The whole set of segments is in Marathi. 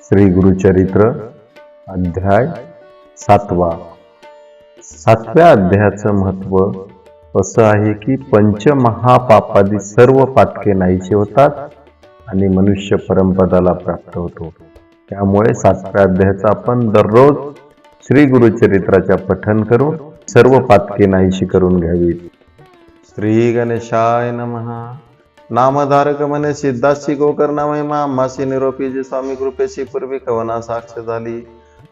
श्री गुरुचरित्र अध्याय 7वा। 7व्या अध्यायाचं महत्व असं आहे की पंचमहापापादी सर्व पातके नाहीसे होतात आणि मनुष्य परमपदाला प्राप्त होतो। त्यामुळे 7व्या अध्यायाचं आपण दररोज श्री गुरुचरित्राच्या पठन करून सर्व पातके नाहीशी करून घ्यावीत। श्री गणेशाय नमः। नामधारक मने सिद्धाशी गोकर्णा महिमा आम्हासी निरोपी जे स्वामी कृपेशी पूर्वी कवना साक्ष झाली।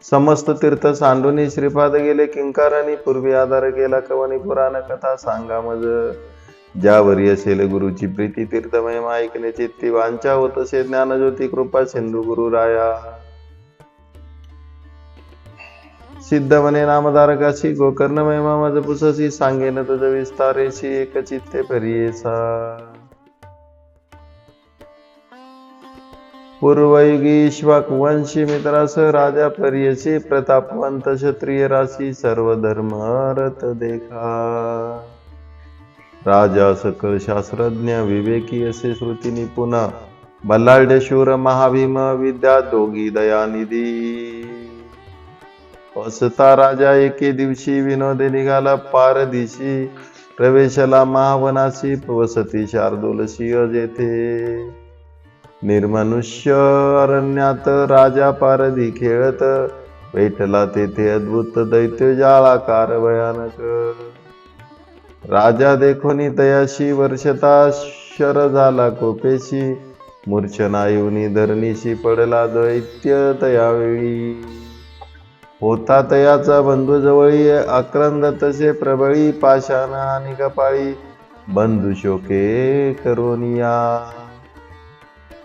समस्त तीर्थ सांडुनी श्रीपाद गेले किंकारांनी पूर्वी आधार केला कवनी पुराण कथा सांगा मज। ज्यावरी असेल गुरुची प्रीती तीर्थ महिमा ऐकणे चित्ती वांछा होत असे ज्ञानज्योती कृपा सिंधू गुरु राया। सिद्ध म्हणे नामधारकाशी गोकर्ण महिमा मज पुससी सांगेन तुझ विस्तारेशी एक चित्ते परियेसा। पूर्वयुगी इक्ष्वाकुवंशी मित्रास राजा परियसी प्रतापवंत क्षत्रिय राशी सर्व धर्म रत देखा। राजा सकळ शास्त्रज्ञ विवेकी असे श्रुती निपुण बल्लाढ्य शूर महाभीम विद्या दोघी दयानिधी। असता राजा एके दिवशी विनोदे निघाला पारदिशी प्रवेशला महावनाशी वसती शार्दूलशी जेथे। निर्मनुष्य अरण्यात राजा पारधी खेळत बैठला तेथे अद्भुत दैत्य जाळाकार भयानक। राजा देखोनी तयाशी वर्षता शर झाला कोपेशी मूर्छना येऊनी धरणीशी पडला दैत्य तयावेळी। होता तयाचा बंधू जवळी आक्रंद तसे प्रबळी पाषाण आणि कपाळी बंधू शोके करोनिया।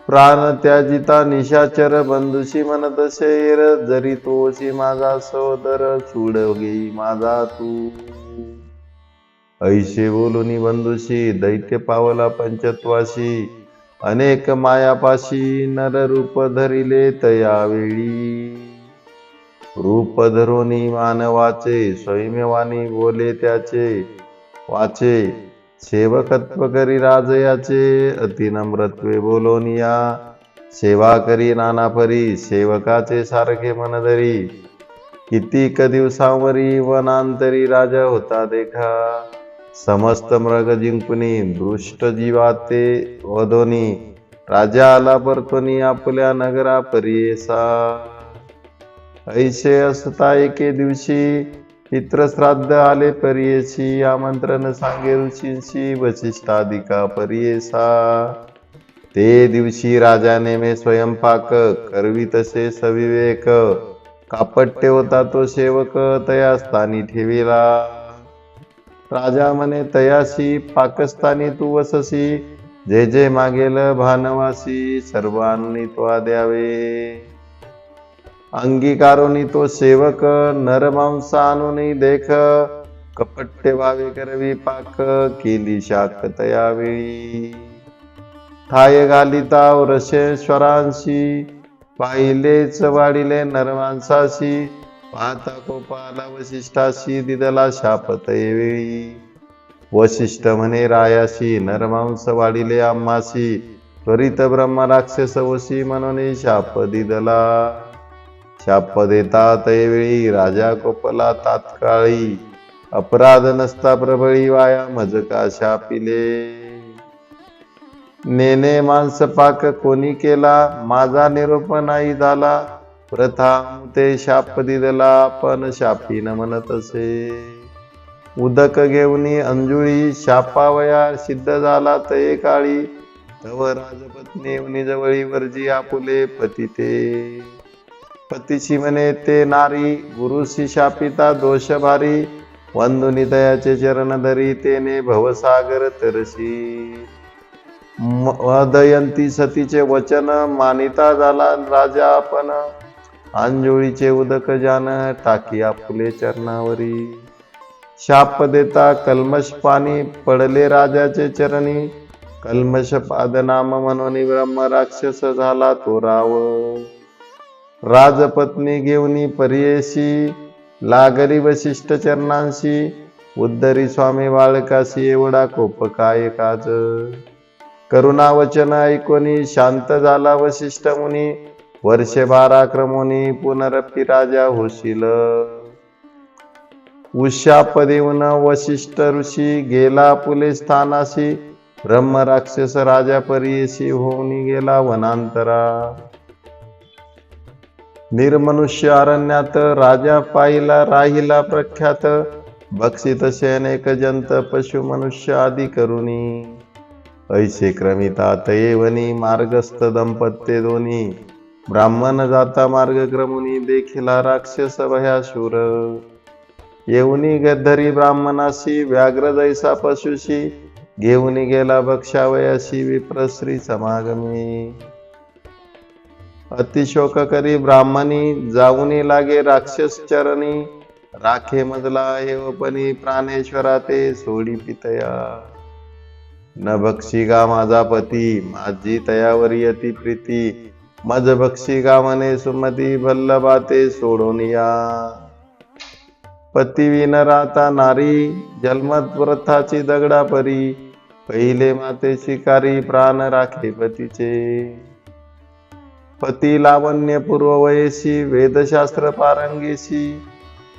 प्राण त्याजिता निशाचर बंधुशी म्हणत शेर जरी तोशी माझा सोदर सोड घेई माझा तू। ऐसे बोलुनी बंधुशी दैत्य पावला पंचत्वाशी अनेक मायापाशी नर रूप धरिले तयावेळी। रूप धरोनी मानवाचे सौम्यवाणी बोले त्याचे वाचे सेवकत्व करी राजयाचे अतिनम्रत्वे बोलोनिया। सेवा करी नाना परी सेवकाचे सारखे मनधरी कितीक दिवसांवरी वनांतरी राजा होता देखा। समस्त मृग जिंकुनी दृष्ट जीवाते वधोनी राजा आला परतोनी आपल्या नगरा परियेसा। ऐसे असता एके दिवशी पितृश्राद्ध आले परियेशी आमंत्रण सांगे ऋषींशी वसिष्ठादिका परियेसा। ते दिवशी राजा नेमे स्वयंपाक करवी तसे सविवेक कापट्य होता तो सेवक तया स्थानी ठेविला। राजा म्हणे तयाशी पाकस्थानी तू वससी जे जे मागेल भानवासी सर्वांनी त्वा द्यावे। अंगीकारोनी तो सेवक नरमांस आणूनी देख कपट्य व्हावे करवी पाक केली शाक तयावेळी। ठाय घालिता वृषेश्वरांशी पाहिलेच वाढिले नरमांसाशी पाहता कोपाला वसिष्ठाशी दिदला शाप तयवेळी। वसिष्ठ म्हणे रायाशी नरमांस वाढिले आम्हासी त्वरित ब्रह्म राक्षस वशी म्हणून शाप दिदला। शाप देता तयवेळी राजा कोपला तात्काळी अपराध नसता प्रबळी वाया मजका शापिले। नेने मांस पाक कोणी केला माझा निरोप नाही झाला प्रथम ते शाप दिदला पण शापीन म्हणत असे। उदक घेऊनी अंजुळी शापावया सिद्ध झाला तये काळी तव राजपत्नी येऊनी जवळी वर्जी आपुले पती ते। पतीशी म्हणे ते नारी गुरुशी शापिता दोष भारी वंदुनी दयाचे चरण धरी तेने भवसागर तरशी। मदयंती सतीचे वचन मानिता झाला राजा आपण अंजुळीचे उदक जान टाकी आपुले चरणावरी। शाप देता कल्मश पाणी पडले राजाचे चरणी कल्मश पाद नाम म्हणून ब्रह्म राक्षस झाला तो राव। राजपत्नी घेऊनी परियेशी लागली वसिष्ठ चरणांशी उद्धरी स्वामी बाळकाशी एवढा कोप काय काज। करुणा वचन ऐकोनी शांत झाला वसिष्ठ मुनी वर्षे 12 क्रमोनी पुनरपी राजा होशील. उशाप देऊन वशिष्ठ ऋषी गेला पुले स्थानाशी. ब्रह्म राक्षस राजा परीयसी होऊन गेला वनांतरा. निर्मनुष्य अरण्यात राजा पाहिला राहिला प्रख्यात. बक्षित अनेक जंत पशु मनुष्य आदी करुणी. ऐसे क्रमिता तयेवनी मार्गस्थ दंपत्य दोन्ही. ब्राह्मण जाता मार्ग क्रमुनी देखिला राक्षस भयाशूर. येऊनी गद्धरी ब्राह्मणाशी व्याघ्र जैसा पशुशी. घेऊन गेला भक्षावयाशी विप्रश्री समागमी. अतिशोक करी ब्राह्मणी जाऊनी लागे राक्षस चरणी. राखे मजला एवपणी प्राणेश्वरा ते सोडी पितया. न बक्षी गा माझा पती माझी तयावरी अति प्रीती. मज बक्षी गा म्हणे सुमती वल्लभा ते सोडून या. पती विन राहता नारी जन्मत व्रताची दगडा परी. पहिले माते शिकारी प्राण राखे पतीचे. पती लावण्य पूर्व वयसी वेदशास्त्र पारंगेशी.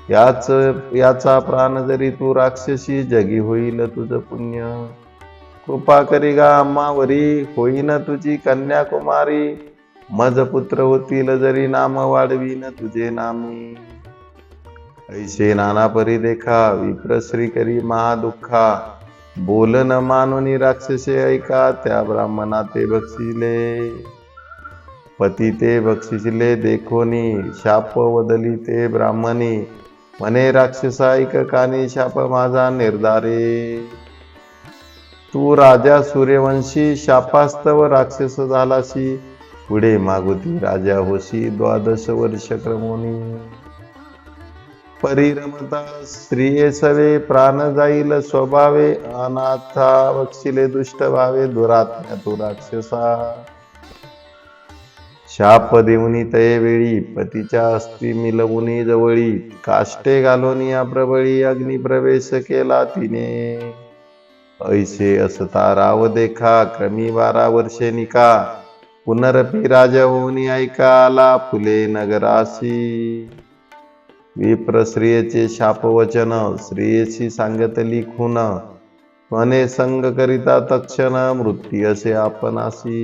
याचा प्राण जरी तू राक्षसी जगी होईल तुझ पुण्य. कृपा करी गा अम्मावरी होईन तुझी कन्याकुमारी. मज पुत्र होतील जरी नाम वाढवीन तुझे नामी. ऐसे नाना परी देखा विप्रश्री करी महादुःखा. बोल न मानुनी राक्षसे ऐका त्या ब्राह्मणा ते बक्षिले. पती ते बक्षिसले देखोनी शाप वदली ते ब्राह्मणी. म्हणे राक्षसा ऐक कानी शाप माझा निर्धारे. तू राजा सूर्यवंशी शापास्तव राक्षस झालासी. पुढे मागुती राजा होशी 12 वर्ष क्रमोनी. परिरमता स्त्रिये सवे प्राण जाईल स्वभावे. अनाथा बक्षिले दुष्ट भावे दुरात्म्या तू राक्षसा. शाप देऊनी तये वेळी पतीच्या अस्ती मिलवुनी जवळी. काष्टे घालोनी या प्रबळी अग्नी प्रवेश केला तिने. ऐसे असता राव देखा क्रमी 12 वर्षे निका. पुनरपी राजा होऊनी ऐका आला फुले नगरासी. विप्र स्त्रियेचे शापवचन स्त्रियेशी सांगतली खून. म्हणे संग करिता तक्षण मृत्यू असे आपणासी.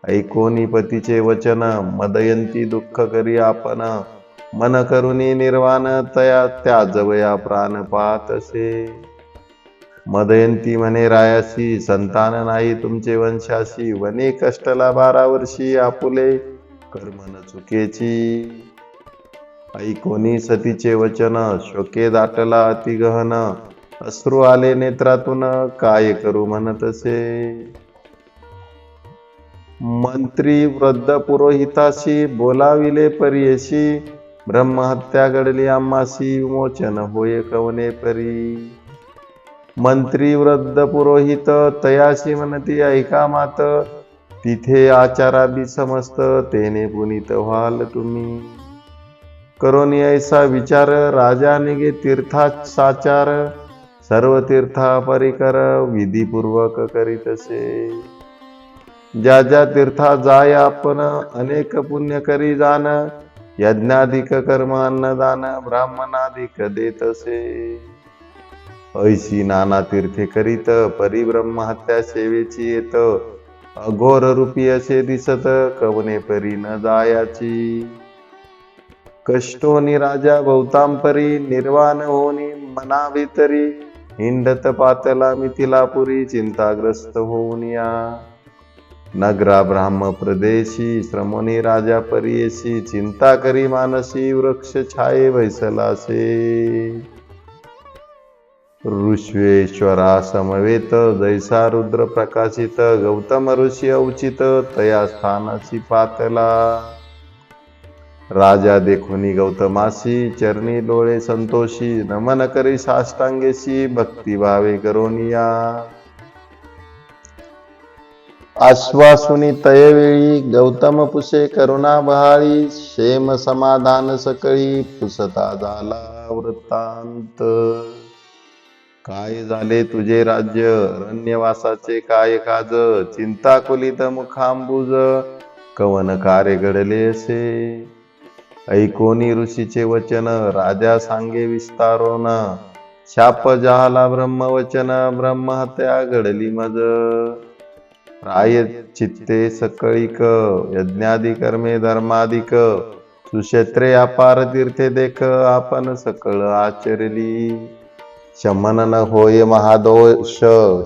ऐकोनी पतीचे वचन मदयंती दुःख करी आपण. मन करुनी निर्वाण तया त्याजवया प्राण पाहतसे. मदयंती म्हणे रायासी संतान नाही तुमचे वंशाशी. वने कष्टला 12 वर्षी आपुले कर्मन चुकेची. ऐकोनी सतीचे वचन शोके दाटला अति गहन. अश्रू आले नेत्रातून काय करू म्हणतसे. मंत्री वृद्ध पुरोहिताशी बोलाविले परीयसी. ब्रह्महत्या घडली आम्हासी विमोचन होय कवने परी. मंत्री वृद्ध पुरोहित तयाशी म्हणती ऐका मात. तिथे आचाराबी समस्त तेने पुनीत व्हाल तुम्ही. करोनी ऐसा विचार राजा निगे तीर्थात साचार. सर्व तीर्था परिकर विधीपूर्वक करीतसे. ज्या ज्या तीर्था जाय आपण अनेक पुण्य करी जाण. यज्ञाधिक कर्म अन्नदान ब्राह्मणाधिक देतसे. ऐशी नाना तीर्थे करीत परिब्रह्म हत्या सेवेची येत. अघोर रूपी असे दिसत कवने परी न जायाची. कष्टोनी राजा बहुतांपरी निर्वाण होनी मना भीतरी. हिंडत पातला मिथिलापुरी चिंताग्रस्त होऊन या. नगरा ब्राह्म प्रदेशी श्रमोनी राजा परीयसी. चिंता करी मानसी वृक्ष छाये बैसलासे. ऋष्वेश्वरा समवेत जैसा रुद्र प्रकाशित. गौतम ऋषी औचित तया स्थानाची पातला. राजा देखोनी गौतमासी चरणी डोळे संतोषी. नमन करी साष्टांगेशी भक्तिभावे करोनिया. आश्वासुनी तयवेळी गौतम पुसे करुणा बहाळी. क्षेम समाधान सकळी पुसता झाला वृत्तांत. काय झाले तुझे राज्य रण्यवासाचे काय काज. चिंताकुलित मुखांबुज कवन कार्य घडले असे. ऐकोनी ऋषीचे वचन राजा सांगे विस्तारोन. शाप जहाला ब्रह्मवचन ब्रह्महत्या घडली मज. राय चित्ते सकळिक यज्ञादी कर्मे धर्माधिक. सुक्षेत्रे अपार तीर्थे देख आपण सकळ आचरली. शमन न होय महादोष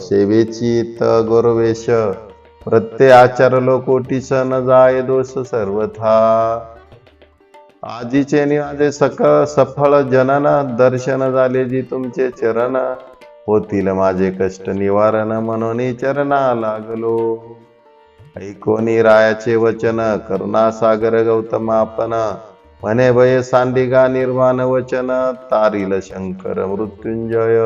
सेवेची गौरवेश. प्रत्यय आचारलो कोटीस न जाय दोष सर्वथा. आजीचे निवाजे सफळ जनन दर्शन झाले जी तुमचे चरण. होतील माझे कष्ट निवारण म्हणून चरणा लागलो. ऐकोनी रायाचे वचन करुणा सागर गौतम आपण. म्हणे भय सांडिगा निर्वाण वचन तारील शंकर मृत्युंजय.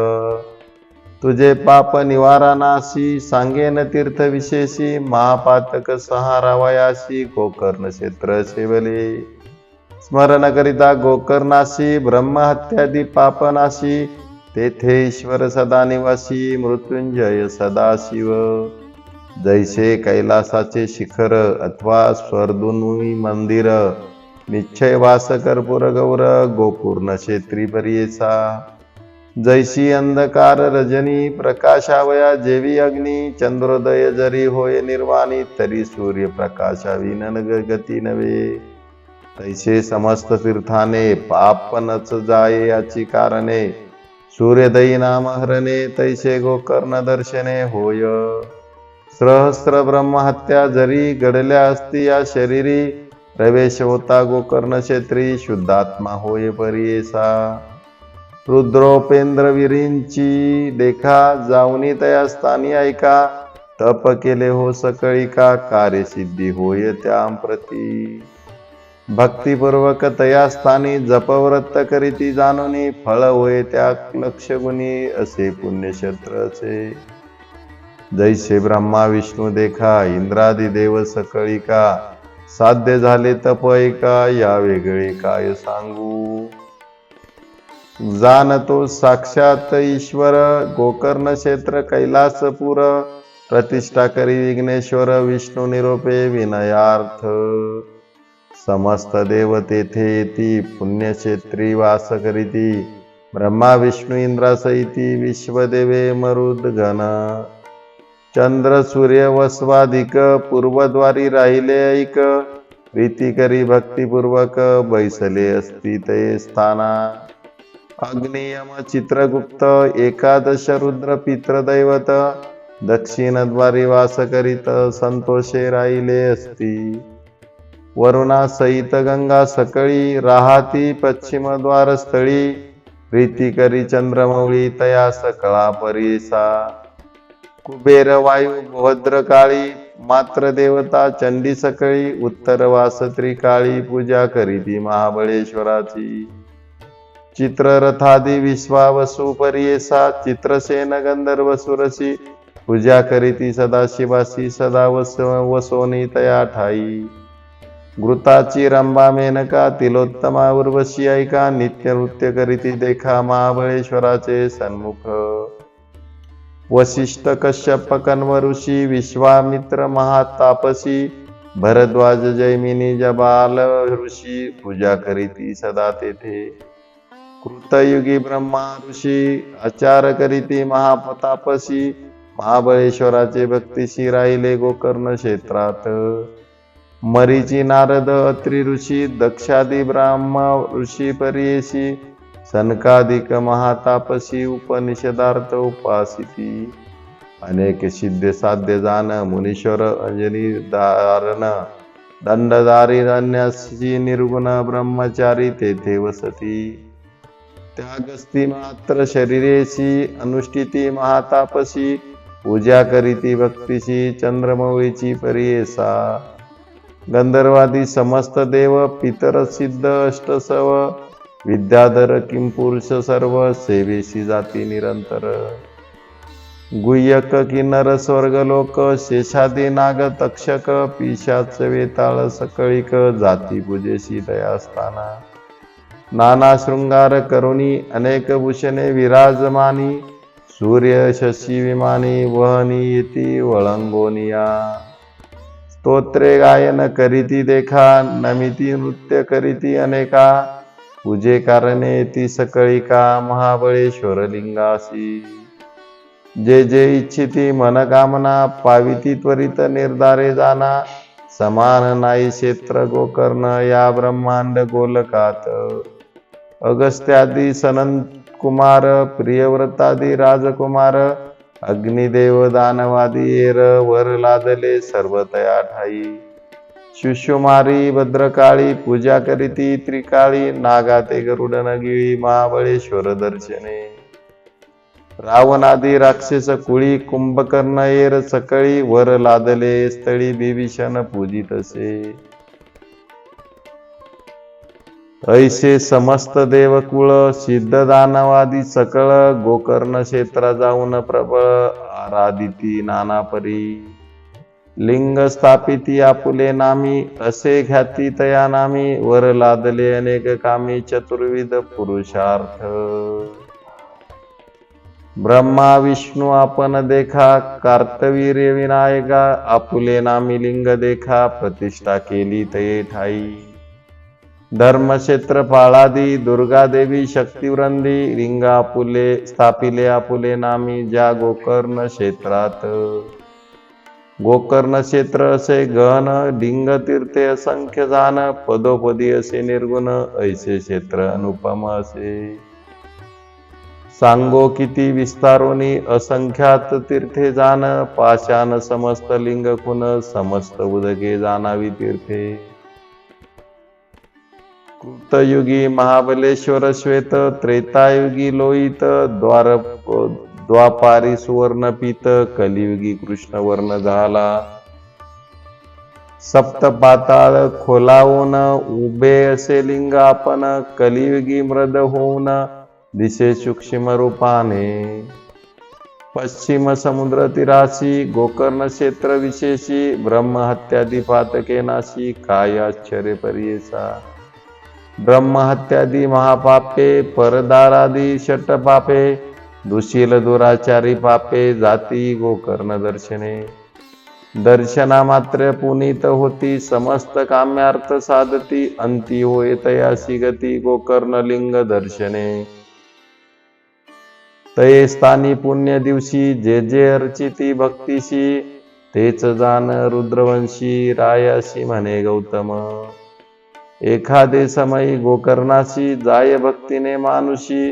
तुझे पाप निवारणासी सांगेन तीर्थ विशेषी. महापातक सहारावयासी गोकर्ण क्षेत्र सेवले. स्मरण करिता गोकर्णासी ब्रह्महत्यादी पापनाशी. तेथे ईश्वर सदा निवासी मृत्युंजय सदाशिव. जैसे कैलासाचे शिखर अथवा स्वर्दुनी मंदिर. निश्चय वास कर्पूर गौर गोपूर्ण क्षेत्री परियेसा. जैसी अंधकार रजनी प्रकाशावया जेवी अग्नी. चंद्रोदय जरी होय निर्वाणी तरी सूर्य प्रकाशाविन गती नव्हे. तैसे समस्त तीर्थाने पापनच जाये याची कारणे. सूर्यदयी नाम हरणे तैसे गोकर्ण दर्शने होय. सहस्र ब्रह्महत्या जरी घडल्या असती या शरीरी. प्रवेश होता गोकर्ण क्षेत्री शुद्धात्मा होय परियेसा. रुद्रोपेंद्र विरींची देखा जाऊनी तया स्थानी ऐका. तप केले हो सकळिका कार्यसिद्धी होय त्याप्रती. भक्तिपूर्वक तया स्थानी जपव्रत करीती जाणूनी. फळ होय त्या लक्षगुणी असे पुण्यक्षेत्रचे. जैसे ब्रह्मा विष्णू देखा इंद्रादी देव सकळिका. साध्य झाले तप ऐका या वेगळे काय सांगू. जाणतो साक्षात ईश्वर गोकर्ण क्षेत्र कैलासपुर. प्रतिष्ठा करी विघ्नेश्वर विष्णू निरोपे विनयार्थ. समस्त देव तेथे येती पुण्यक्षेत्री वास करीती. ब्रह्मा विष्णू इंद्रासहिती विश्वदेवे मरुद्गण. चंद्र सूर्य वस्वाधिक पूर्वद्वारी राहिले ऐक. प्रीती करी भक्तिपूर्वक बैसले असती ते स्थाना. अग्नियम चित्रगुप्त एकादश रुद्र पितृदैवत. दक्षिणद्वारी वास करीत संतोषे राहिले असती. वरुणा सहित गंगा सकळी राहाती पश्चिमद्वार स्थळी. प्रीती करी चंद्रमौळी तया सकळा परिसा. कुबेर वायू भद्रकाळी मात्र देवता चंडी सकळी. उत्तर वास त्रिकाळी पूजा करीती महाबळेश्वराची. चित्ररथादी विश्वावसु परियेसा. चित्रसेन गंधर्व सुरसी पूजा करीती सदाशिवासी. सदा वसोनी तया ठाई. घृताची रंभा मेनका तिलोत्तमा उर्वशी ऐका. नित्य नृत्य करीती देखा महाबळेश्वराचे सन्मुख. वसिष्ठ कश्यप कण्व ऋषी विश्वामित्र महातापसी. भरद्वाज जैमिनी जबाल ऋषी पूजा करीती सदा तेथे. कृतयुगी ब्रह्मा ऋषी आचार करीती महातापसी. महाबळेश्वराचे भक्तिशी राहिले गोकर्ण क्षेत्रात. मरीची नारद अत्रि ऋषी दक्षादी ब्राह्म ऋषी परियेशी. सनकादिक महातापसी उपनिषदार्थ उपासिती. अनेक सिद्ध साध्य जाण मुनीश्वर अंजनी धारण. दंडधारी अन्यासी निर्गुण ब्रह्मचारी तेथे वसती. त्यागस्ती मात्र शरीरेशी अनुष्ठिती महातापसी. पूजा करीती भक्तिशी चंद्रमौळीची परियेसा. गंधर्वादी समस्त देव पितर सिद्ध अष्टसव. विद्याधर किंपुरुष सर्व सेवेशी जाती निरंतर. गुह्यक किन्नर स्वर्गलोक शेषादी नाग तक्षक. पिशाच वेताळ सकळिक जाती पूजेशी दयास्थाना. नाना शृंगार करुणी अनेक भूषणे विराजमानी. सूर्य शशी विमानी वहनी येती वळंगोनिया. स्तोत्रे गायन करीती देखा, नमिती नृत्य करीती अनेका, पूजे कारणे ती सकळिका, महाबळेश्वर लिंगासी. जे जे इच्छिती मनकामना, पाविती त्वरित निर्धारे जाना, समान नाही क्षेत्र गोकर्ण या ब्रह्मांड गोलकात. अगस्त्यादी सनंत कुमार, प्रियव्रतादी राजकुमार, अग्निदेव दानवादी येर, वर लादले सर्व तया ठाई. शिशुमारी भद्रकाळी, पूजा करीती त्रिकाळी, नागाते गरुडन गिळी, महाबळेश्वर दर्शने. रावणादी राक्षस कुळी, कुंभकर्ण येर सकळी, वर लादले स्थळी, बिभीषण पूजितसे. ऐसे समस्त देवकुळ, सिद्ध दानवादी सकळ, गोकर्ण क्षेत्र जाऊन प्रबळ, आराधिती नाना परी. लिंग स्थापिती आपुले नामी, असे ख्याती तया नामी, वर लादले अनेक कामी, चतुर्विध पुरुषार्थ. ब्रह्मा विष्णू आपण देखा, कार्तवीर्य विनायका, आपुले नामी लिंग देखा, प्रतिष्ठा केली तये ठाई. धर्मक्षेत्र पाळादी, दुर्गा देवी शक्तिवृंदी, लिंग आपुले स्थापिले आपुले नामी, ज्या गोकर्ण क्षेत्रात. गोकर्ण क्षेत्र असे गहन, लिंग तीर्थे असंख्य जाण, पदोपदी असे निर्गुण, ऐसे क्षेत्र अनुपम असे. सांगो किती विस्तारोनी, असंख्यात तीर्थे जाण, पाषाण समस्त लिंग कुण, समस्त उदके जाणावी तीर्थे. कृतयुगी महाबलेश्वर श्वेत, त्रेतायुगी लोहित, द्वापारी सुवर्णपीत, कलियुगी कृष्ण वर्ण झाला. सप्तपाताळ खोलावून, उभे असे लिंग आपण, कलियुगी मृद होऊन, दिसे सूक्ष्म रूपाने. पश्चिम समुद्र तीराशी, गोकर्ण क्षेत्र विशेषी, ब्रह्महत्यादी पातके नाशी, काय आश्चर्य पर्येसा. ब्रह्महत्यादी महापापे, परदारादी षटपापे, दुशील दुराचारी पापे, जाती गोकर्ण दर्शने. दर्शना मात्र पुनीत होती, समस्त काम्यार्थ साधती, अंती होय तयासी गती, गोकर्ण लिंग दर्शने. तये स्थानी पुण्य दिवशी, जे जे अर्चिती भक्तीशी, तेच जाण रुद्रवंशी, रायासी म्हणे गौतम. एखादे समयी गोकर्णाशी, जाय भक्तीने मानुषी,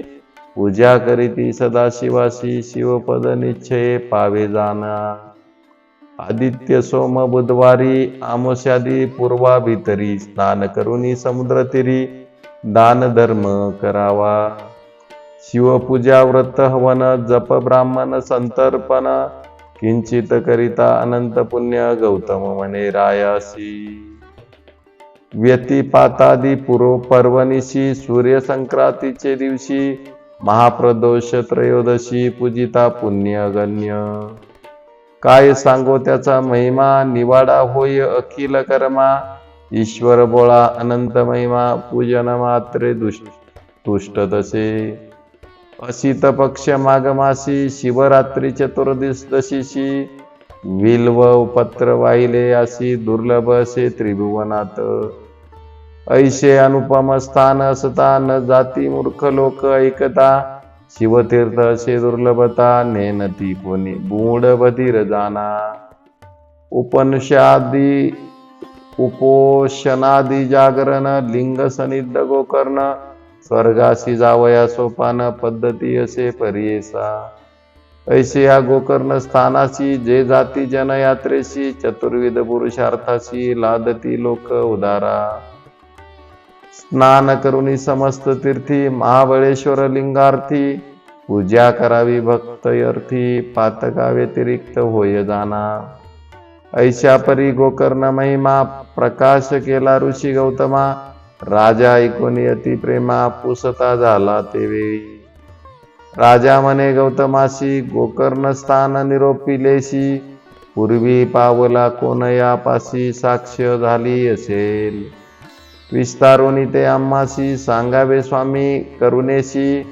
पूजा करीती सदाशिवासी, शिवपद निश्चये पावे जाना. आदित्य सोम बुधवारी, आमोस्यादी पूर्वा भीतरी, स्नान करुनी समुद्र तीरी, दान धर्म करावा. शिवपूजा व्रत हवन, जप ब्राह्मण संतर्पण, किंचित करिता अनंत पुण्य, गौतम म्हणे रायासी. व्यतिपातादी पर्वनिशी, सूर्य संक्रांतीचे दिवशी, महाप्रदोष त्रयोदशी, पूजिता पुण्य गण्य. काय सांगो त्याचा महिमा, निवाडा होय अखिल कर्मा, ईश्वर बोळा अनंत महिमा, पूजन मात्रे तुष्ट तसे. असित पक्ष माघमासी, शिवरात्री चतुर्दशीशी, विल्व पत्र वाहिले असी, दुर्लभ असे त्रिभुवनात. ऐसे अनुपम स्थान असता, न जाती मूर्ख लोक ऐकता, शिवतीर्थ असे दुर्लभता, नेनती कोणी गूढ बधीर जाना. उपोषणादी जागरण, लिंग सनिध गोकर्ण, स्वर्गासी जावया सोपान, पद्धती असे पर्येसा. ऐसे या गोकर्ण स्थानाशी, जे जाती जनयात्रेशी, चतुर्विध पुरुषार्थाशी, लादती लोक उदारा. स्नान करुनी समस्त तीर्थी, महाबळेश्वर लिंगार्थी, पूजा करावी भक्त अर्थी, पातका व्यतिरिक्त होय जाना. ऐशा परी गोकर्ण महिमा, प्रकाश केला ऋषी गौतमा, राजा ऐकून अति प्रेमा, पुसता झाला ते वेळी. राजा म्हणे गौतमासी, गोकर्ण स्थान निरोपिलेशी, पूर्वी पावला कोण यापासी, साक्ष झाली असेल. विस्तारोनी ते आम्हासी, सांगावे स्वामी करुणेशी,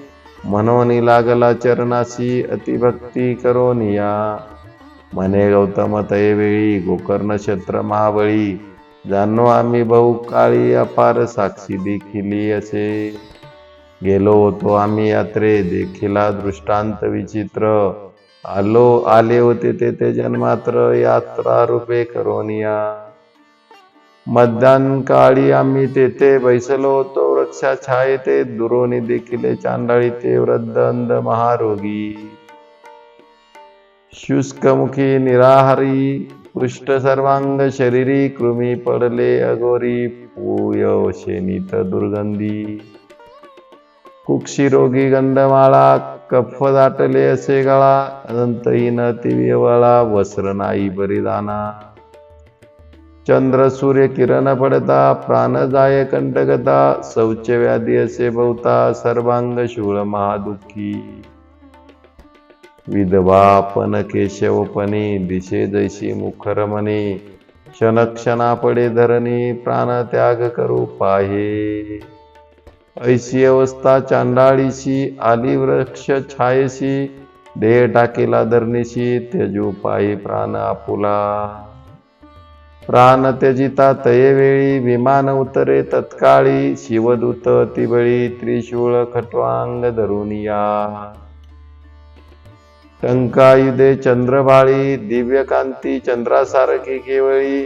म्हणून लागला चरणाशी, अतिभक्ती करोनिया. म्हणे गौतम तये वेळी गोकर्ण क्षेत्र महाबळी, जाणो आम्ही बहु काळी अपार साक्षी देखिली असे. गेलो होतो आम्ही यात्रे, देखिला दृष्टांत विचित्र, आले होते तेथे जन्मात्र, यात्रा रूपे करोनिया. मध्यान काळी आम्ही तेथे बैसलो होतो वृक्षा छायेते, दुरोणी देखिले चांडाळी ते वृद्ध अंध महारोगी. शुष्कमुखी निराहारी, पृष्ठ सर्वांग शरीरी, कृमी पडले अघोरी, पूय शेनीत दुर्गंधी. कुक्षिरोगी गंधमाळा, कफ दाटले असे गळा, अनंतहीन तिव्यवळा, वस्त्र नाही परिधाना. चंद्र सूर्य किरण पडता, प्राण जाय कंटकता, शौच व्याधी असे बहुता, सर्वांग शूळ महादुःखी. विधवापन केशवपणे, दिशे जैसी मुखरमणे, क्षणक्षणा पडे धरणी, प्राण त्याग करू पाहे. ऐशी अवस्था चांडाळीशी, आली वृक्ष छायेशी, देह टाकेला धरणीशी, त्यजू पायी प्राण आपुला. प्राण त्यजिता तये वेळी, विमान उतरे तत्काळी, शिवदूत तिबळी, त्रिशूळ खट्वांग धरुनिया. टंकायुधे चंद्रभाळी, दिव्यकांती चंद्रासारखी केवळी,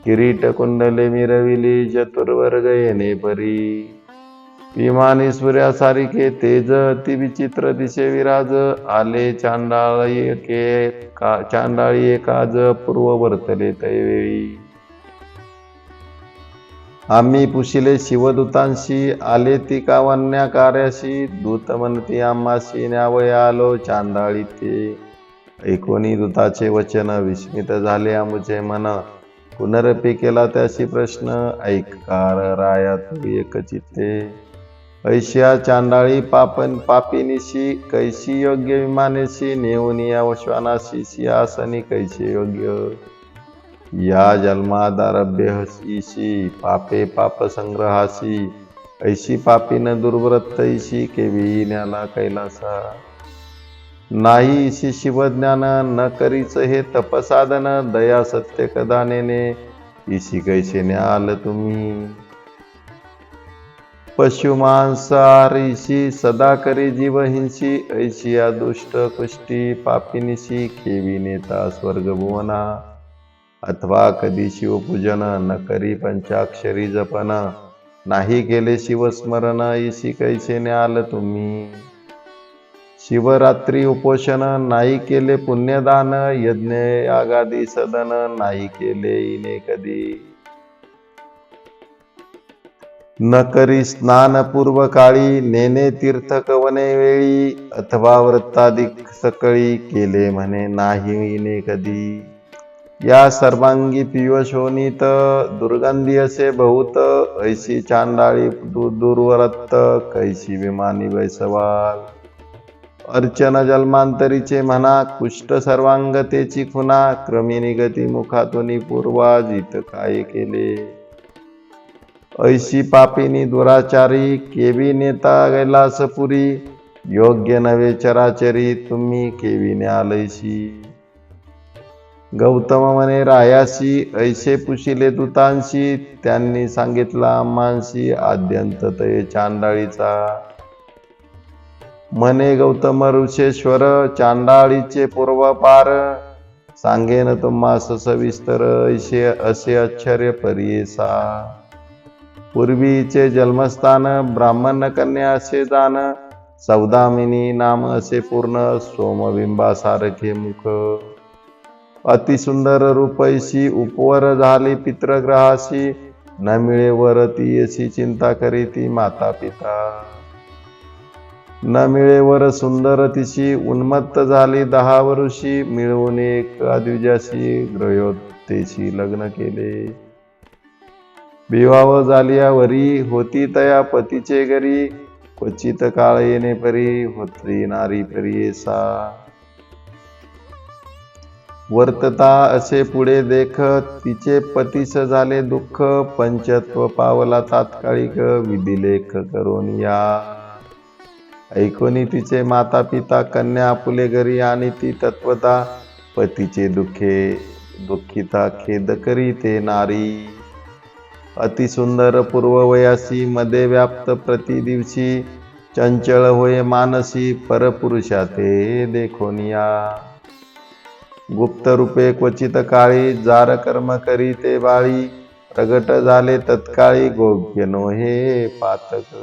किरीट कुंडले मिरविली, चतुर्वर्ग येणे परी. विमानी सूर्यासारिखे तेज, अति विचित्र दिशे विराज, आले चांडाळी एकाज, पूर्व वर्तले तैवेळी. आम्ही पुशिले शिवदूतांशी, आले ती कावन्या कार्याशी, दूत म्हणती आम्हाशी, न्यावय आलो चांडाळी ते. ऐकोनी दूताचे वचन, विस्मित झाले आमुचे मन, पुनरपी केला त्याशी प्रश्न, ऐकार राया तू एकचित्ते. ऐशिया चांडाळी पापिनीशी, कैशी योग्य विमानेशी, नेऊनिया वश्वानाशी, सिंहासनी कैसे योग्य. या जन्मादारभ्य हसीशी, पापे पाप संग्रहाशी, ऐशी पापीन दुर्व्रतैशी, केवी न्याला कैलासा. नाही इशी शिवज्ञान, न करीच हे तपसाधन, दया सत्य कदा नेने, इशी कैसे न्याल तुम्ही. पशुमांसाहारीशी, सदा करी जीवहिंसी, ऐशिया दुष्ट कुष्टी पापिनीशी, केवी नेता स्वर्गभुवना. अथवा कधी शिवपूजन, न करी पंचाक्षरी जपन, नाही केले शिवस्मरण, इशी कैसे न्याल तुम्ही. शिवरात्री उपोषण, नाही केले पुण्यदान, यज्ञ यागादी सदन, नाही केले इने कधी. न करी स्नान पूर्व काळी, नेने तीर्थ कवने वेळी, अथवा व्रताधिक सकळी, केले म्हणे नाही इने कधी. या सर्वांगी पियुषोनीत, दुर्गंधी असे बहुत, ऐशी चांडाळी दुर्वरत, कैशी विमानी वैसवाल. अर्चन जन्मांतरीचे म्हणा, कुष्ठ सर्वांग तेची खुना, क्रमिनी गती मुखातुनी पूर्वा, जित काय केले. ऐशी पापिनी दुराचारी, केवी नेता कैलासपुरी, योग्य नवे चराचरी, तुम्ही केवी न्यालैशी. गौतम म्हणे रायाशी, ऐसे पुशिले दूतांशी, त्यांनी सांगितला आम्हांशी, आद्यंत तये चांडाळीचा. म्हणे गौतम ऋषेश्वर, चांडाळीचे पूर्वपार, सांगेन तुम्हास सविस्तर, ऐसे असे आश्चर्य परियेसा. पूर्वीचे जन्मस्थान, ब्राह्मण कन्या असे जाण, सौदामिनी नाम असे पूर्ण, सोमबिंबासारखे मुख. अतिसुंदर रूपैशी, उपवर झाली पितृग्रहाशी, न मिळे वर ती अशी चिंता करी ती माता पिता. न मिळे वर सुंदर तिशी, उन्मत्त झाली 10 वर्षी, मिळवून एका द्विजाशी, ग्रहोत्तेशी लग्न केले. विवाह झालिया वरी, होती तया पतीचे घरी, क्वचित काळ येणे परी, होती नारी परियेसा. वर्तता असे पुढे देख, तिचे पतीस झाले दुःख, पंचत्व पावला तात्कालिक, विधिलेख करून या. ऐकोनी तिचे माता पिता, कन्या आपुले घरी आणि ती तत्वता, पतीचे दुःखिता खेद करी ते नारी. अतिसुंदर पूर्ववयासी मध्ये व्याप्त प्रति दिवशी, चंचल होय मानसी परपुरुषा ते देखोनिया. गुप्त रूपे क्वचित काळी, जार कर्म करी ते बाळी, प्रगट झाले तत्काळी गोग्य नोहे पातक.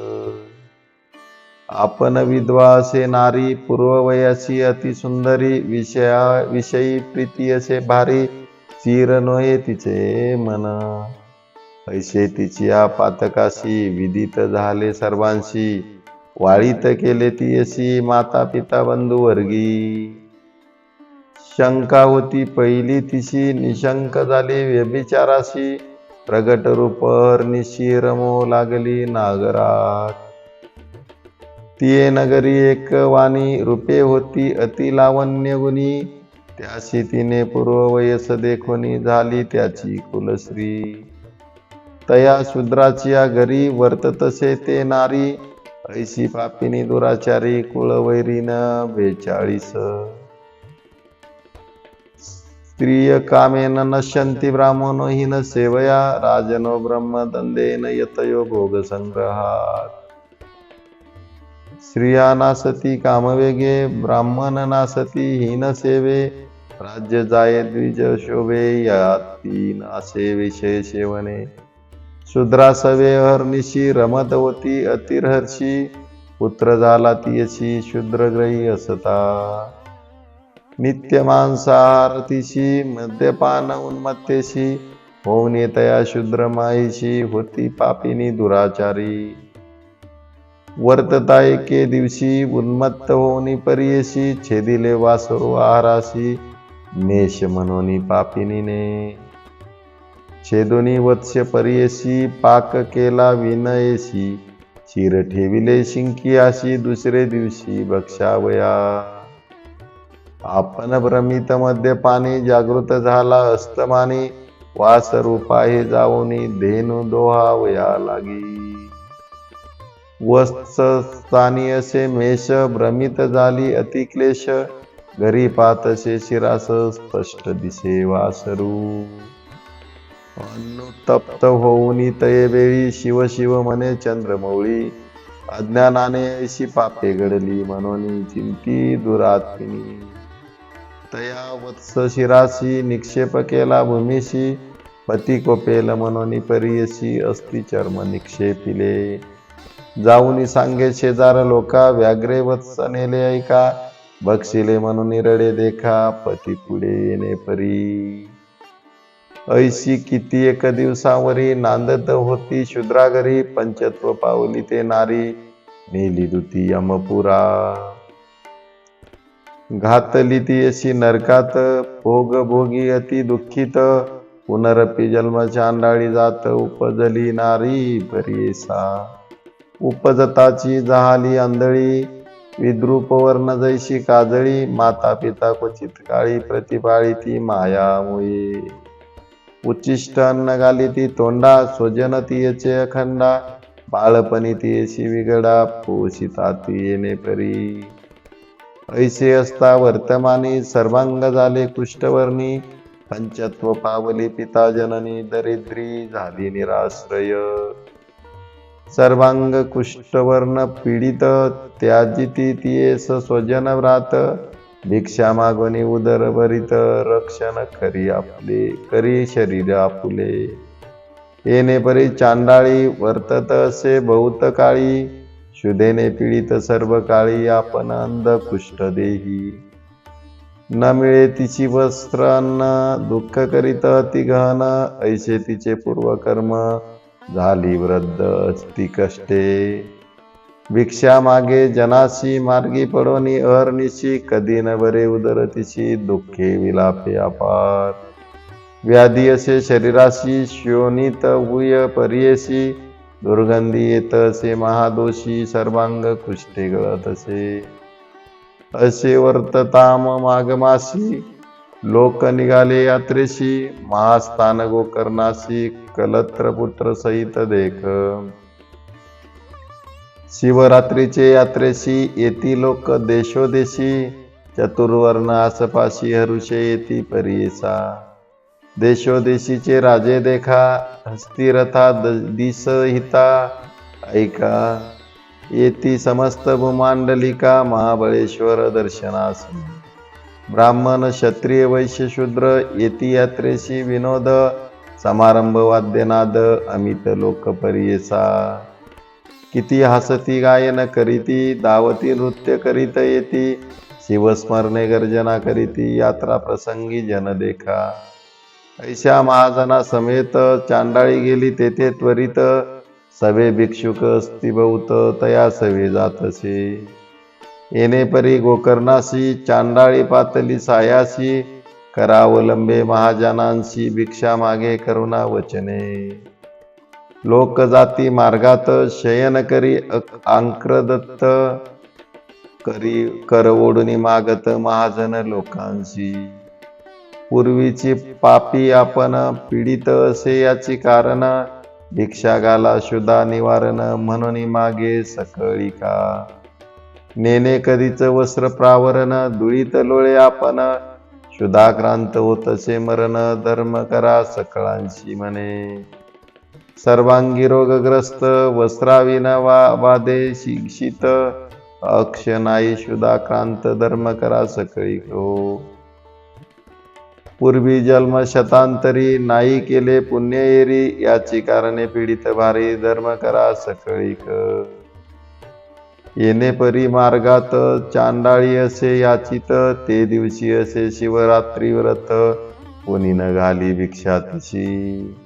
आपण विधवा असे नारी, पूर्ववयासी अतिसुंदरी, विषयी प्रीती असे भारी, चीर नोहे तिचे मन. ऐसे तिचिया पातकाशी, विदित झाले सर्वांशी, वाळीत केले ती अशी माता पिता बंधू वर्गी. शंका होती पहिली तिशी, निशंक झाली व्यभिचाराशी, प्रगट रूप हरनिशी रमो लागली नागरात. तिये नगरी एक वाणी, रूपे होती अति लावण्य गुणी, त्याशी तिने पूर्ववयस देखोनी, झाली त्याची कुलश्री. तया शूद्राच्या घरी वर्ततसे ते नारी, ऐशी पापिनी दुराचारी, कुळवैरीन 42. स्त्रिय कामेन नश्यन्ति ब्राह्मणो हीन सेवया, राजनो ब्रह्मदंडेन यतयो भोगसंग्रहात्. स्त्रिया नासती कामवेगे, ब्राह्मण नासती हीन सेवे, राज्य जाये द्विज शोभे, याती नासे विषय सेवने. शूद्रा सवे हरनिशी, रमत होती अतिरहर्षी, पुत्र झाला तियशी शूद्रग्रही असता. नित्य मांसाहारतीशी, मद्यपान उन्मत्तेशी, होऊन तया शूद्र माईशी, होती पापिनी दुराचारी. वर्तता एके दिवशी, उन्मत्त होऊनी परियशी, छेदिले वासरू आहाराशी, मेष म्हणून पापिनीने. छेदोनी वत्स परियशी, पाक केला विनयेशी, शिर ठेविले शिंकियाशी, दुसरे दिवशी भक्षावया. आपण भ्रमित मद्यपानी, जागृत झाला अस्तमानी, वास रूपाहे जाऊनी, धेनु दोहावया लागी. वत्सस्थानी असे मेष, भ्रमित झाली अतिक्लेश, घरी पातसे शिरास, स्पष्ट दिसे वासरू. अनुतप्त होऊनी तये वेळी, शिव शिव म्हणे चंद्रमौळी, अज्ञानाने ऐशी पापे घडली, म्हणून चिंती दुरात्मिनी. तया वत्स शिराशी, निक्षेप केला भूमीशी, पती कोपेल म्हणून परियशी, अस्ति चर्म निक्षेपिले. जाऊनी सांगे शेजार लोका, व्याघ्रे वत्स नेले ऐका, बक्षिले म्हणून रडे देखा, पती पुढे येणे परी. ऐशी किती एक दिवसावरी, नांदत होती शूद्रा घरी, पंचत्व पावली ते नारी, नेली दुती यमपुरा. घातली ती अशी नरकात, भोग भोगी अति दुःखित, पुनरपी जन्म चांडाळी जात, उपजली नारी परियेसा. उपजताची जहाली आंधळी, विद्रूप वर्ण जैशी काजळी, माता पिता क्वचित काळी, प्रतिपाळी ती मायामुळे. उच्चिष्ट अन्न घाली ती तोंडा, स्वजन तियेचे अखंडा, बाळपणी तियेशी विगडा, पोषिता ती येणे परी. ऐसे असता वर्तमानी, सर्वांग झाले कुष्ठवर्णी, पंचत्व पावली पिता जननी, दरिद्री झाली निराश्रय. सर्वांग कुष्ठवर्ण पीडित, त्याजिती तियेस स्वजन व्रात, भिक्षा मागोनी उदर भरित, रक्षण करी शरीर आपुले. येणे परी चांडाळी, वर्तत असे बहुत काळी, शुद्धेने पीडित सर्व काळी, आपण अंध कुष्ठ देही. न मिळे तिची वस्त्र अन्न, दुःख करीत अति गहन, ऐसे तिचे पूर्वकर्म, झाली वृद्ध अस्ति कष्टे. भिक्षा मागे जनाशी, मार्गी पडोनी अहर्निशी, कधी न बरे उदर तिची, दुःखे विलापे अपार. व्याधी असे शरीराशी, शोणित हुय परियेशी, दुर्गंधी येत असे महादोषी, सर्वांग कुष्ठे गळत असे. असे वर्तताम माघमासी, लोक निघाले यात्रेशी, महास्थान गोकर्णाशी, कलत्र पुत्र सहित देख. शिवरात्रीचे यात्रेशी, येती लोक देशोदेशी, चतुर्वर्ण आसपाशी हरुषे येती परियेसा. देशोदेशीचे राजे देखा, हस्ती रथा दिस हिता ऐका. येती समस्त भूमांडलिका, महाबळेश्वर दर्शनास. ब्राह्मण क्षत्रिय वैश्य शूद्र, येती यात्रेशी विनोद. समारंभ वाद्यनाद, अमित लोक परियेसा. किती हसती गायन करीती, दावती नृत्य करीत येती. शिवस्मरणे गर्जना करीती, यात्रा प्रसंगी जन देखा. ऐशा महाजना समेत, चांडाळी गेली तेथे त्वरित. सवे भिक्षुक असती बहुत, तया सवे जातसे. येणे परी गोकर्णाशी, चांडाळी पातली सायाशी. करावलंबे महाजनांशी, भिक्षा मागे करुणा वचने. लोक जाती मार्गात, शयन करी आंक्रदत्त. करी कर ओढुनी मागत, महाजन लोकांशी. पूर्वीची पापी आपण, पीडित असे याची कारण. भिक्षा गाला शुदा निवारण, म्हणून मागे सकळिका. नेने कधीच वस्त्र प्रावरण, धुळीत लोळे आपण. शुदाक्रांत होतसे मरण, धर्म करा सकळांशी म्हणे. सर्वांगी रोगग्रस्त, वस्त्राविना वादे शिक्षित. अक्षनाई शुदाक्रांत, धर्म करा सकळिको. पूर्वी जन्म शतांतरी, नाही केले पुण्य एरी. याची कारणे पीडित भारी, धर्म करा सकळिक. येणे परी मार्गात, चांडाळी असे याचित. ते दिवशी असे शिवरात्री व्रत, कोणी न घाली भिक्षा तिशी.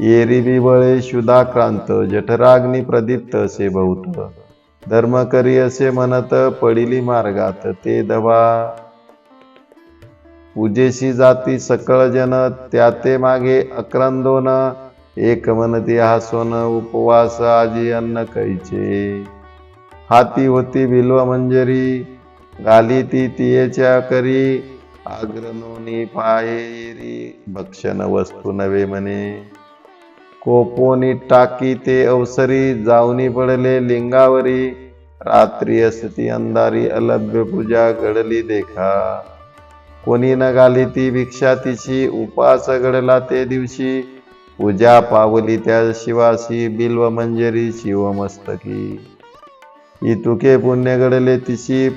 येरी बिबळे शुदाक्रांत, जठराग्नी प्रदीप्त असे बहुत. धर्म करी असे म्हणत, पडिली मार्गात ते दबा. पूजेशी जाती सकळ जन, त्या ते मागे अक्रंदोन. एक म्हणती हासोन, उपवास आजी अन्न कैचे. हाती होती बिल्व मंजरी, गाली ती तियेच्या करी. आग्रनोनी पायेरी, भक्षण वस्तू नवे म्हणे. कोपोनी टाकी ते अवसरी, जाऊनी पडले लिंगावरी. रात्री असती अंधारी, अलभ्य पूजा घडली देखा. कोणी न घाली ती भिक्षा तिची, उपास घडला ते दिवशी. पूजा पावली त्या शिवासी, बिल्व मंजरी शिवमस्तकी. इतुके पुण्य घडले तिची,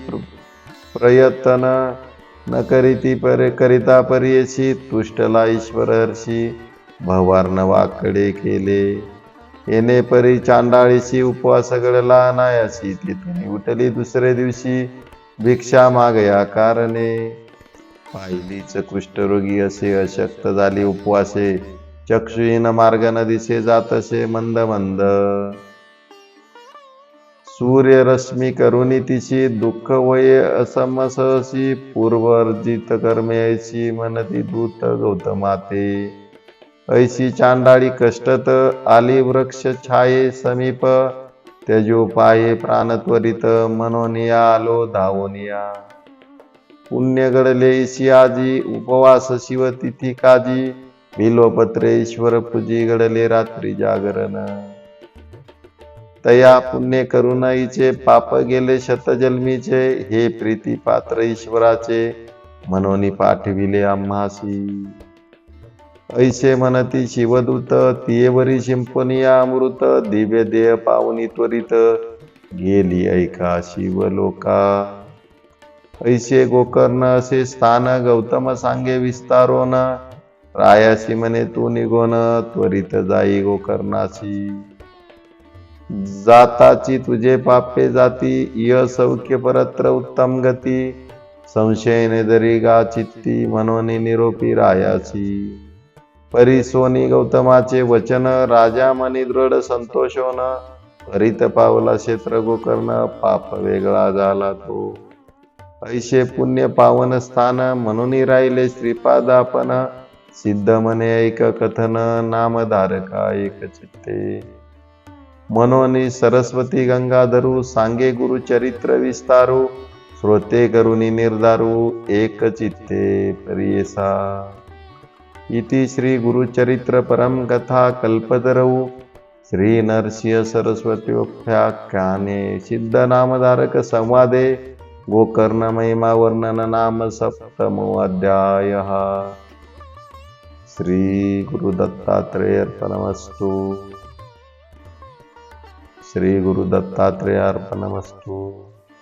प्रयत्न न करिता परियशी. तुष्टला ईश्वर हर्षी, भवार्न वाकडे केले. येणे परी चांडाळीशी, उपवास घडला नायाशी. तिथून उठली दुसरे दिवशी, भिक्षा मागया कारणे. पाहिलीच कुष्ठरोगी असे, अशक्त झाली उपवासे. चक्षुहीन मार्ग न दिसे, जातसे मंद मंद. सूर्य रश्मी करुणी तिशी, दुःख वये असमसहसी. पूर्वर्जित कर्मे ऐशी, म्हणती दूत गौतमाते. ऐशी चांडाळी कष्टत, आली वृक्ष छाये समीप. त्यजो पाये प्राण त्वरित, मनोनिया आलो धावोनिया. पुण्य घडले ईशी आजी, उपवास शिव तिथी काजी. बिल्वपत्रे ईश्वर पूजी, घडले रात्री जागरण. तया पुण्य करुणाईचे, पाप गेले शतजन्मीचे. हे प्रीती पात्र ईश्वराचे, मनोनी पाठविले आम्हासी. ऐसे म्हणती शिवदूत, तियेवरी शिंपनिया अमृत. दिव्य देह पावनी त्वरित, गेली ऐका शिवलोका. ऐसे गोकर्ण असे स्थान, गौतम सांगे विस्तारोन. रायासी म्हणे तू निघोन, त्वरित जाई गोकर्णासी. जाताची तुझे पापे जाती, य सौख्य परत्र उत्तम गती. संशयने दरी गा चित्ती, म्हणून निरोपी रायासी. परिसोनी गौतमाचे वचन, राजा मनी दृढ संतोषोन. हरित पावला क्षेत्र गोकर्ण, पाप वेगळा झाला तो. ऐसे पुण्य पावन स्थान, म्हणून राहिले श्रीपाद आपण. सिद्ध म्हणे ऐक कथन, नामधारका एक चित्ते. मनोनी सरस्वती गंगाधरू, सांगे गुरु चरित्र विस्तारू. श्रोते करुणी निर्धारू, एक चित्ते परियेसा. इति श्री गुरुचरित्र परम कथा कल्पतरऊ. श्री नरसिंह सरस्वत्योपाख्याने सिद्ध नामधारक संवादे. गोकर्ण महिमा वर्णन नाम सप्तमो अध्यायः। श्री गुरु दत्तात्रेय अर्पणमस्तु। श्री गुरु दत्तात्रेय अर्पणमस्तु।